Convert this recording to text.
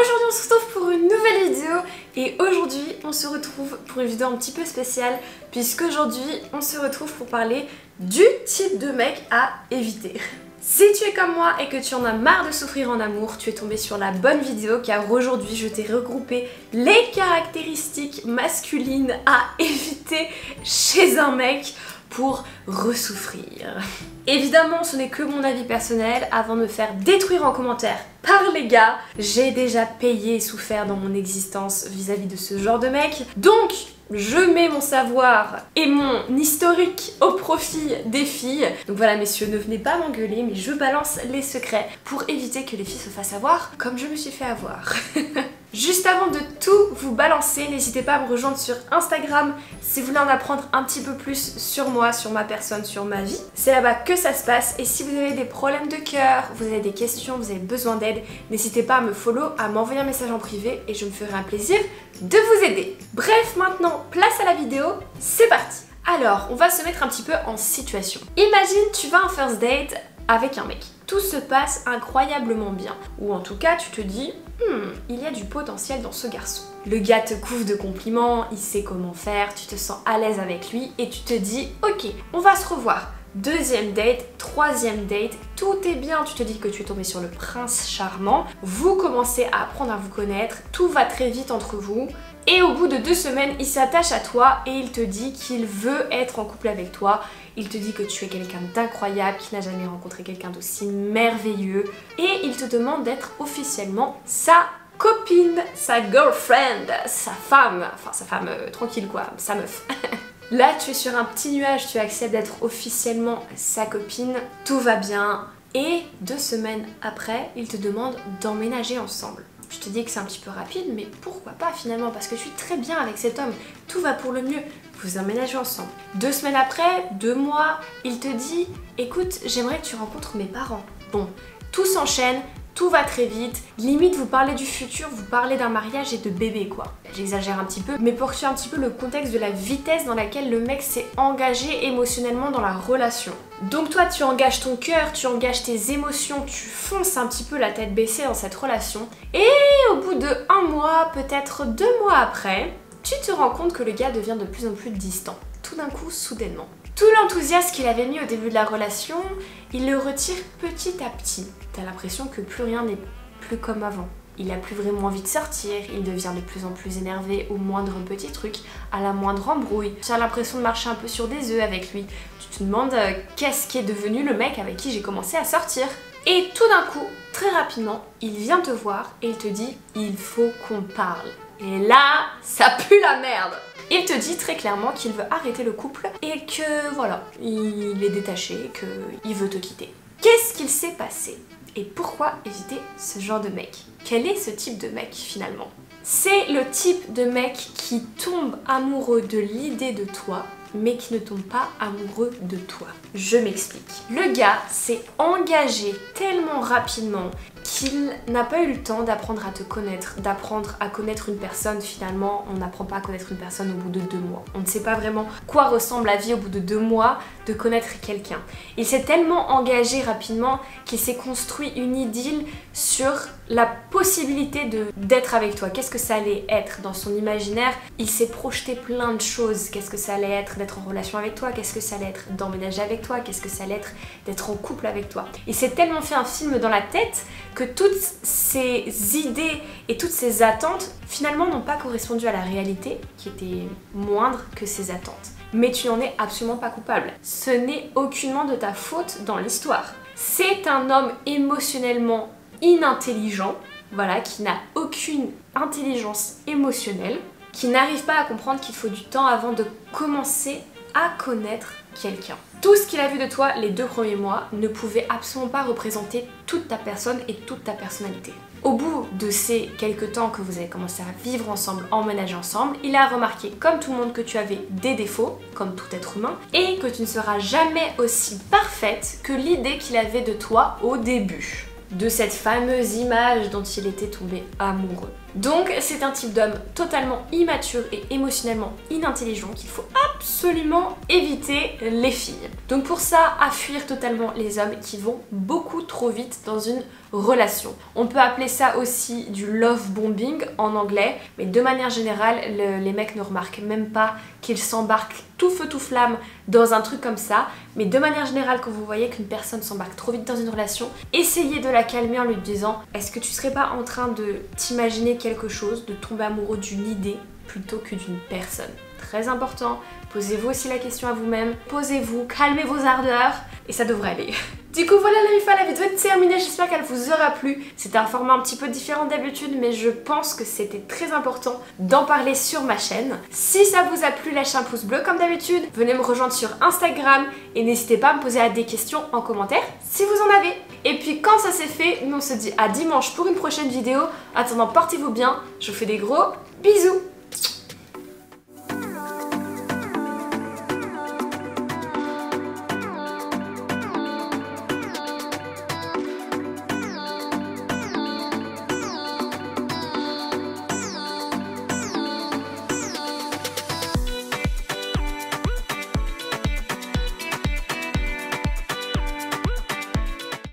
Aujourd'hui on se retrouve pour une nouvelle vidéo et aujourd'hui on se retrouve pour une vidéo un petit peu spéciale puisqu'aujourd'hui on se retrouve pour parler du type de mec à éviter. Si tu es comme moi et que tu en as marre de souffrir en amour, tu es tombé sur la bonne vidéo car aujourd'hui je t'ai regroupé les caractéristiques masculines à éviter chez un mec pour ressouffrir. Évidemment, ce n'est que mon avis personnel. Avant de me faire détruire en commentaire par les gars, j'ai déjà payé et souffert dans mon existence vis-à-vis de ce genre de mec. Donc, je mets mon savoir et mon historique au profit des filles. Donc voilà messieurs, ne venez pas m'engueuler, mais je balance les secrets pour éviter que les filles se fassent avoir comme je me suis fait avoir. Juste avant de tout vous balancer, n'hésitez pas à me rejoindre sur Instagram si vous voulez en apprendre un petit peu plus sur moi, sur ma personne, sur ma vie. C'est là-bas que ça se passe et si vous avez des problèmes de cœur, vous avez des questions, vous avez besoin d'aide, n'hésitez pas à me follow, à m'envoyer un message en privé et je me ferai un plaisir de vous aider. Bref, maintenant, place à la vidéo, c'est parti. Alors, on va se mettre un petit peu en situation. Imagine, tu vas en first date avec un mec. Tout se passe incroyablement bien. Ou en tout cas, tu te dis, il y a du potentiel dans ce garçon. Le gars te couvre de compliments, il sait comment faire, tu te sens à l'aise avec lui et tu te dis, ok, on va se revoir. Deuxième date, troisième date, tout est bien, tu te dis que tu es tombé sur le prince charmant, vous commencez à apprendre à vous connaître, tout va très vite entre vous et au bout de 2 semaines, il s'attache à toi et il te dit qu'il veut être en couple avec toi, il te dit que tu es quelqu'un d'incroyable, qu'il n'a jamais rencontré quelqu'un d'aussi merveilleux et il te demande d'être officiellement sa copine, sa girlfriend, sa femme tranquille quoi, sa meuf. Là, tu es sur un petit nuage, tu acceptes d'être officiellement sa copine, tout va bien. Et 2 semaines après, il te demande d'emménager ensemble. Je te dis que c'est un petit peu rapide, mais pourquoi pas finalement, parce que je suis très bien avec cet homme, tout va pour le mieux, vous emménagez ensemble. 2 semaines après, 2 mois, il te dit, écoute, j'aimerais que tu rencontres mes parents. Bon, tout s'enchaîne. Tout va très vite, limite vous parlez du futur, vous parlez d'un mariage et de bébé quoi. J'exagère un petit peu, mais pour tuer un petit peu le contexte de la vitesse dans laquelle le mec s'est engagé émotionnellement dans la relation. Donc toi tu engages ton cœur, tu engages tes émotions, tu fonces un petit peu la tête baissée dans cette relation. Et au bout de 1 mois, peut-être 2 mois après, tu te rends compte que le gars devient de plus en plus distant. Tout d'un coup, soudainement. Tout l'enthousiasme qu'il avait mis au début de la relation, il le retire petit à petit. T'as l'impression que plus rien n'est plus comme avant. Il a plus vraiment envie de sortir, il devient de plus en plus énervé au moindre petit truc, à la moindre embrouille. Tu as l'impression de marcher un peu sur des œufs avec lui. Tu te demandes qu'est-ce qui est devenu le mec avec qui j'ai commencé à sortir. Et tout d'un coup, très rapidement, il vient te voir et il te dit « il faut qu'on parle ». Et là, ça pue la merde. Il te dit très clairement qu'il veut arrêter le couple et que voilà, il est détaché, qu'il veut te quitter. Qu'est-ce qu'il s'est passé? Et pourquoi éviter ce genre de mec? Quel est ce type de mec finalement? C'est le type de mec qui tombe amoureux de l'idée de toi, mais qui ne tombe pas amoureux de toi. Je m'explique. Le gars s'est engagé tellement rapidement qu'il n'a pas eu le temps d'apprendre à te connaître, d'apprendre à connaître une personne. Finalement, on n'apprend pas à connaître une personne au bout de 2 mois. On ne sait pas vraiment quoi ressemble la vie au bout de 2 mois de connaître quelqu'un. Il s'est tellement engagé rapidement qu'il s'est construit une idylle sur la possibilité d'être avec toi. Qu'est-ce que ça allait être dans son imaginaire? Il s'est projeté plein de choses. Qu'est-ce que ça allait être d'être en relation avec toi? Qu'est-ce que ça allait être d'emménager avec toi? Qu'est-ce que ça allait être d'être en couple avec toi? Il s'est tellement fait un film dans la tête que toutes ces idées et toutes ces attentes finalement n'ont pas correspondu à la réalité qui était moindre que ces attentes. Mais tu n'en es absolument pas coupable. Ce n'est aucunement de ta faute dans l'histoire. C'est un homme émotionnellement inintelligent, voilà, qui n'a aucune intelligence émotionnelle, qui n'arrive pas à comprendre qu'il faut du temps avant de commencer à connaître quelqu'un. Tout ce qu'il a vu de toi les 2 premiers mois ne pouvait absolument pas représenter toute ta personne et toute ta personnalité. Au bout de ces quelques temps que vous avez commencé à vivre ensemble, emménager ensemble, il a remarqué comme tout le monde que tu avais des défauts, comme tout être humain, et que tu ne seras jamais aussi parfaite que l'idée qu'il avait de toi au début. De cette fameuse image dont il était tombé amoureux. Donc c'est un type d'homme totalement immature et émotionnellement inintelligent qu'il faut absolument éviter les filles. Donc pour ça, à fuir totalement les hommes qui vont beaucoup trop vite dans une relation. On peut appeler ça aussi du love bombing en anglais, mais de manière générale, les mecs ne remarquent même pas qu'ils s'embarquent tout feu tout flamme dans un truc comme ça. Mais de manière générale, quand vous voyez qu'une personne s'embarque trop vite dans une relation, essayez de la calmer en lui disant: est-ce que tu serais pas en train de t'imaginer quelque chose, de tomber amoureux d'une idée plutôt que d'une personne? Très important, posez-vous aussi la question à vous-même, posez-vous, calmez vos ardeurs et ça devrait aller. Du coup voilà les filles, la vidéo est terminée, j'espère qu'elle vous aura plu. C'était un format un petit peu différent d'habitude, mais je pense que c'était très important d'en parler sur ma chaîne. Si ça vous a plu, lâchez un pouce bleu comme d'habitude, venez me rejoindre sur Instagram et n'hésitez pas à me poser des questions en commentaire si vous en avez. Et puis quand ça c'est fait, nous on se dit à dimanche pour une prochaine vidéo. En attendant, portez-vous bien, je vous fais des gros bisous.